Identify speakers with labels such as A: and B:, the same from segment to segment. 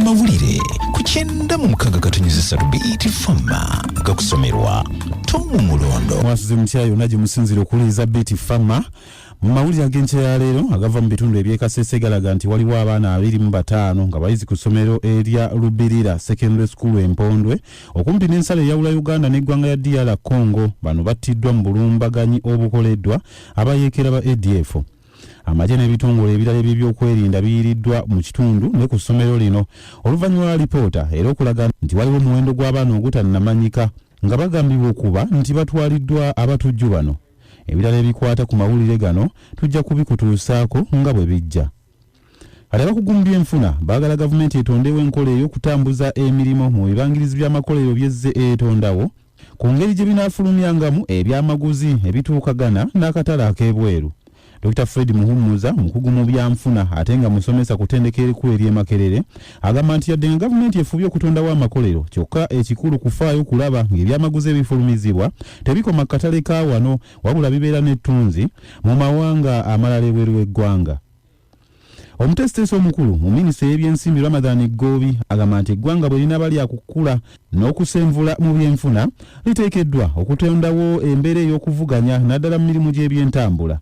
A: amawulire ku 96.3 BET Fama gakusomerwa Tomu Mulondo.
B: Mwasize mutyayo naje musinziro kuliza BET Fama. Mawulire agenche ya lero agava mu bitundu ebye KASESE galaga nti waliwo abaana 25 nga bayizi ku ssomero erya Lubirira Secondary School Empondwe okumpi n'ensalo ya Uganda n'eggwanga ya DR Congo. Bano battiddwa mu bulumbaganyi obukoleddwa abayeekera ba ADF. Amajene ebitongole ebirala by'okwerinda biyiriddwa mu kitundu ne ku ssomero lino oluvannyuma lwa lipoota era okulaga nti waliwo omuwendo gw'abaana ogutannamanyika nga bagambibwa okuba nti batwaliddwa abatujju bano. Ebirala ebikwata ku mawulire gano tujja kubikutuusaako nga bwe bijja. Alaba kugumbya enfuna baagala gavumenti etondewo enkola ey'okutambuza emirimu mu bibangirizi by'amakolero byezze etondawo ku ngeri gye binaafulumyangamu ebyamaguzi ebituukagana n'akatale ak'ebweru. Dr. Fred Muhumuza mukugu mu byanfuna ate nga musomesa kutendekere ku eri Makerere agamba nti yadde nga gavumenti efubye okutondawo amakolero kyokka ekikulu kufaayo kulaba ng'ebyamaguzi ebifulumizibwa tebikoma katale ka wano wabula bibeera n'ettunzi mu mawanga amalala ebweru w'eggwanga. Omutesiteesi omukulu mu minisitule y'ebyensimbi Ramadhan Gobi agamba nti eggwanga bwe lina bali akukula n'okusenvula mu byenfuna liteekeddwa okutondawo embeera ey'okuvuganya naddala mu mirimu gy'ebyentambula.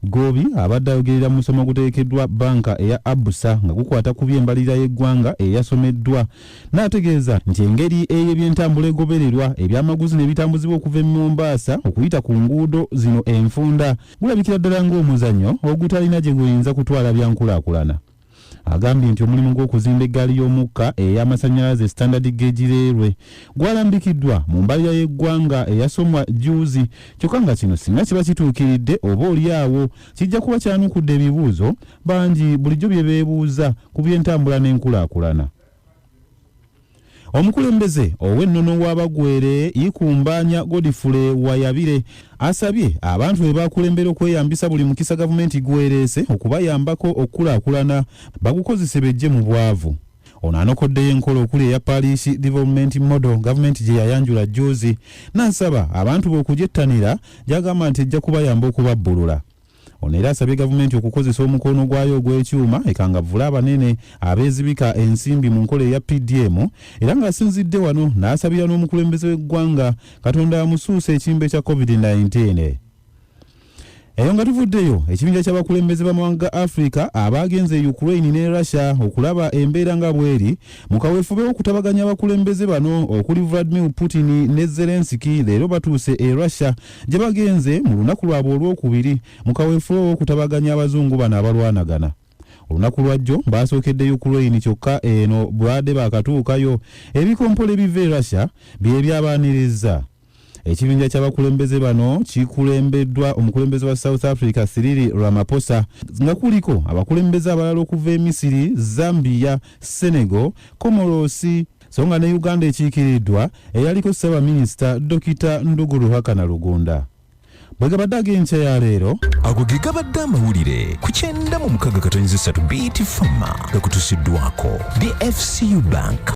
B: Gobi abadde ayogerera mu musomo guteekeddwa banka eya Abusa nga gukwata ku by'embalirira y'eggwanga eyasomeddwa n'ategeeza nti engeri ey'ebyentambula egobererwa ebyamaguzi n'ebitambuzibwa okuva e Mombasa okuyita ku nguudo zino enfunda gulabikira ddala ng'omuzannyo ogutalina gye guyinza kutwala byankulaakulana. Agambye nti omulimu gw'okuzimba eggaali y'omukka ey'amasannyalaze standard gauge railway gwalambikiddwa mu mbalirira y'eggwanga eyasomwa juuzi kyokka nga kino singa kiba kituukiridde oba oliawo kijja kuba kyanukudde ebibuuzo bangi bulijjo bye beebuuza ku by'entambula n'enkulaakulana. Omukulembeze ow'ennono w'abagwere Ikumbanya Godfrey Wayabire asabye abantu be bakulembera okweyambisa buli mukisa gavumenti gwereese okubayambako okukulaakulana bagukozese bejje mu bwavu. Ono anokoddeyo enkola okuli eya Parish Development Model gavumenti gye yayanjula juuzi n'asaba abantu be okugyettanira gy'agamba nti ejja kubayamba okubabbulula. Ono era asabye gavumenti okukozesa omukono gwayo ogw'ekyuma ekangavvula abanene abeezibika ensimbi mu nkola eya PDM era ng'asinzidde wano n'asabira n'omukulembeze w'eggwanga Katonda amusuusa ekimbe kya COVID-19. Eyo nga tuvuddeyo ekibinja ky'abakulembeze b'amawanga ga Africa abaagenze e Ukraine ne Russia okulaba embeera nga bweri mu kaweefube okutabaganya abakulembeze bano okuli Vladimir Putin ne Zelensky leero batuuse e Russia gye bagenze mu lunaku lwabwe olwokubiri mu kaweefube okutabaganya abazungu bano abalwanagana. Olunaku lwajjo baasookedde Ukraine kyokka eno bwadde baakatuukayo ebikompolo ebiva e Russia bye byabaaniriza. Ekibinja ky'abakulembeze bano kikulembeddwa omukulembeze wa South Africa Cyril Ramaphosa nga kuliko abakulembeze abalala okuva e Misiri, Zambia, Senegal, Comoros so nga ne Uganda ekiikiriddwa eyaliko Ssaabaminisita Dr. Nduguru Hakana Lugunda. Bwe gabadde ag'enkya ya leero
A: ago ge gabadde amawulire ku 96.3 BET Fama gakutuusiddwako DFCU Bank.